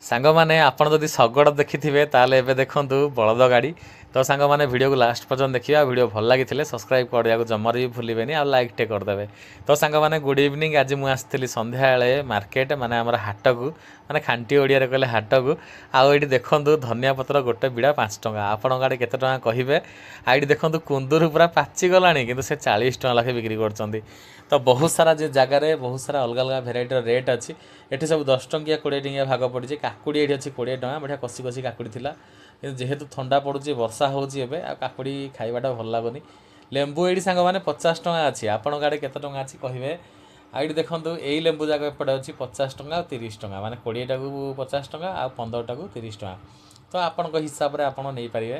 ସାଙ୍ଗମାନେ ଆପଣ ଯଦି ଶଗଡ଼ ଦେଖିଥିବେ ତାହେଲେ ଏବେ ଦେଖନ୍ତୁ ବଳଦ ଗାଡ଼ି। ତ ସାଙ୍ଗମାନେ ଭିଡ଼ିଓକୁ ଲାଷ୍ଟ ପର୍ଯ୍ୟନ୍ତ ଦେଖିବେ। ଆଉ ଭିଡ଼ିଓ ଭଲ ଲାଗିଥିଲେ ସବସ୍କ୍ରାଇବ୍ କରିବାକୁ ଜମାରୁ ବି ଭୁଲିବେନି ଆଉ ଲାଇକ୍ଟେ କରିଦେବେ। ତ ସାଙ୍ଗମାନେ ଗୁଡ଼ ଇଭିନିଂ। ଆଜି ମୁଁ ଆସିଥିଲି ସନ୍ଧ୍ୟାବେଳେ ମାର୍କେଟ ମାନେ ଆମର ହାଟକୁ, ମାନେ ଖାଣ୍ଟି ଓଡ଼ିଆରେ କହିଲେ ହାଟକୁ। ଆଉ ଏଇଠି ଦେଖନ୍ତୁ ଧନିଆ ପତ୍ର ଗୋଟେ ବିଡ଼ା 5 ଟଙ୍କା। ଆପଣଙ୍କ ଆଡ଼େ କେତେ ଟଙ୍କା କହିବେ? ଆଉ ଏଇଠି ଦେଖନ୍ତୁ କୁନ୍ଦୁରୁ ପୁରା ପାଚିଗଲାଣି କିନ୍ତୁ ସେ 40 ଟଙ୍କା ଲେଖାଏଁ ବିକ୍ରି କରୁଛନ୍ତି। ତ ବହୁତ ସାରା ଯେ ଜାଗାରେ ବହୁତ ସାରା ଅଲଗା ଅଲଗା ଭେରାଇଟିର ରେଟ୍ ଅଛି। ଏଠି ସବୁ 10 ଟଙ୍କିଆ 20 ଟଙ୍କିଆ ଭାଗ ପଡ଼ିଛି। କାକୁଡ଼ି ଏଠି ଅଛି 20 ଟଙ୍କା। ବଢ଼ିଆ କଷି କଷି କାକୁଡ଼ି ଥିଲା, କିନ୍ତୁ ଯେହେତୁ ଥଣ୍ଡା ପଡ଼ୁଛି ବର୍ଷା ହେଉଛି ଏବେ ଆଉ କାକୁଡ଼ି ଖାଇବାଟା ଭଲ ଲାଗୁନି। ଲେମ୍ବୁ ଏଇଠି ସାଙ୍ଗମାନେ 50 ଟଙ୍କା ଅଛି। ଆପଣଙ୍କ ଆଡ଼େ କେତେ ଟଙ୍କା ଅଛି କହିବେ? ଆଉ ଏଇଠି ଦେଖନ୍ତୁ ଏଇ ଲେମ୍ବୁ ଯାକ ଏପଟେ ଅଛି 50 ଟଙ୍କା ଆଉ 30 ଟଙ୍କା, ମାନେ 20ଟାକୁ 50 ଟଙ୍କା ଆଉ 15ଟାକୁ 30 ଟଙ୍କା। ତ ଆପଣଙ୍କ ହିସାବରେ ଆପଣ ନେଇପାରିବେ।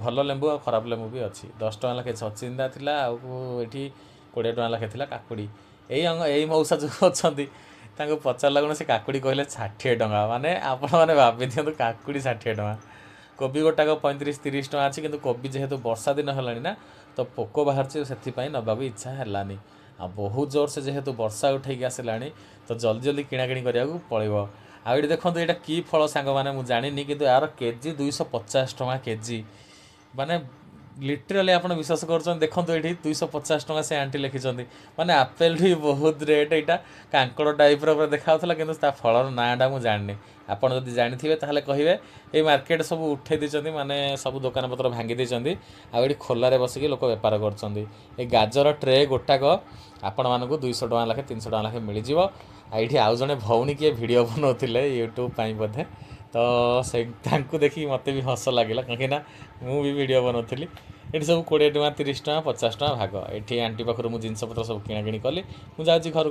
ଭଲ ଲେମ୍ବୁ ଆଉ ଖରାପ ଲେମ୍ବୁ ବି ଅଛି। 10 ଟଙ୍କା ଲେଖାଏଁ ଛଚିନ୍ଦ୍ରା ଥିଲା, ଆଉ ଏଠି 20 ଟଙ୍କା ଲେଖାଏଁ ଥିଲା କାକୁଡ଼ି। ଏଇ ମଉସା ଯେଉଁ ଅଛନ୍ତି ତାଙ୍କୁ ପଚାରିଲା ବେଳକୁ ସେ କାକୁଡ଼ି କହିଲେ 60 ଟଙ୍କା। ମାନେ ଆପଣମାନେ ଭାବି ଦିଅନ୍ତୁ କାକୁଡ଼ି 60 ଟଙ୍କା। କୋବି ଗୋଟାକ 35-30 ଟଙ୍କା ଅଛି, କିନ୍ତୁ କୋବି ଯେହେତୁ ବର୍ଷା ଦିନ ହେଲାଣି ନା ତ ପୋକ ବାହାରୁଛି, ସେଥିପାଇଁ ନେବାକୁ ଇଚ୍ଛା ହେଲାନି। ଆଉ ବହୁତ ଜୋରସେ ଯେହେତୁ ବର୍ଷା ଉଠେଇକି ଆସିଲାଣି ତ ଜଲ୍ଦି ଜଲ୍ଦି କିଣାକିଣି କରିବାକୁ ପଡ଼ିବ। ଆଉ ଏଇଠି ଦେଖନ୍ତୁ ଏଇଟା କି ଫଳ ସାଙ୍ଗମାନେ ମୁଁ ଜାଣିନି, କିନ୍ତୁ ଏହାର କେଜି 250 ଟଙ୍କା କେଜି। ମାନେ ଲିଟରାଲି ଆପଣ ବିଶ୍ୱାସ କରୁଛନ୍ତି? ଦେଖନ୍ତୁ ଏଇଠି 250 ଟଙ୍କା ସେ ଆଣ୍ଟି ଲେଖିଛନ୍ତି। ମାନେ ଆପେଲଠୁ ବି ବହୁତ ରେଟ୍। ଏଇଟା କାଙ୍କଡ଼ ଟାଇପ୍ର ପୁରା ଦେଖାଯାଉଥିଲା, କିନ୍ତୁ ତା ଫଳର ନାଁଟା ମୁଁ ଜାଣିନି। ଆପଣ ଯଦି ଜାଣିଥିବେ ତାହେଲେ କହିବେ। ଏଇ ମାର୍କେଟ ସବୁ ଉଠେଇ ଦେଇଛନ୍ତି, ମାନେ ସବୁ ଦୋକାନପତ୍ର ଭାଙ୍ଗି ଦେଇଛନ୍ତି। ଆଉ ଏଠି ଖୋଲାରେ ବସିକି ଲୋକ ବେପାର କରୁଛନ୍ତି। ଏଇ ଗାଜର ଟ୍ରେ ଗୋଟାକ ଆପଣମାନଙ୍କୁ 200 ଟଙ୍କା ଲେଖାଏଁ 300 ଟଙ୍କା ଲେଖାଏଁ ମିଳିଯିବ। ଆଉ ଏଇଠି ଆଉ ଜଣେ ଭଉଣୀ କିଏ ଭିଡ଼ିଓ ବନାଉଥିଲେ ୟୁଟ୍ୟୁବ୍ ପାଇଁ ବୋଧେ, ତ ସେ ତାଙ୍କୁ ଦେଖିକି ମୋତେ ବି ହସ ଲାଗିଲା, କାହିଁକିନା ମୁଁ ବି ଭିଡ଼ିଓ ବନାଉଥିଲି। ଏଠି ସବୁ 20 ଟଙ୍କା 30 ଟଙ୍କା 50 ଟଙ୍କା ଭାଗ। ଏଠି ଆଣ୍ଟି ପାଖରୁ ମୁଁ ଜିନିଷପତ୍ର ସବୁ କିଣାକିଣି କଲି। ମୁଁ ଯାଉଛି ଘରକୁ।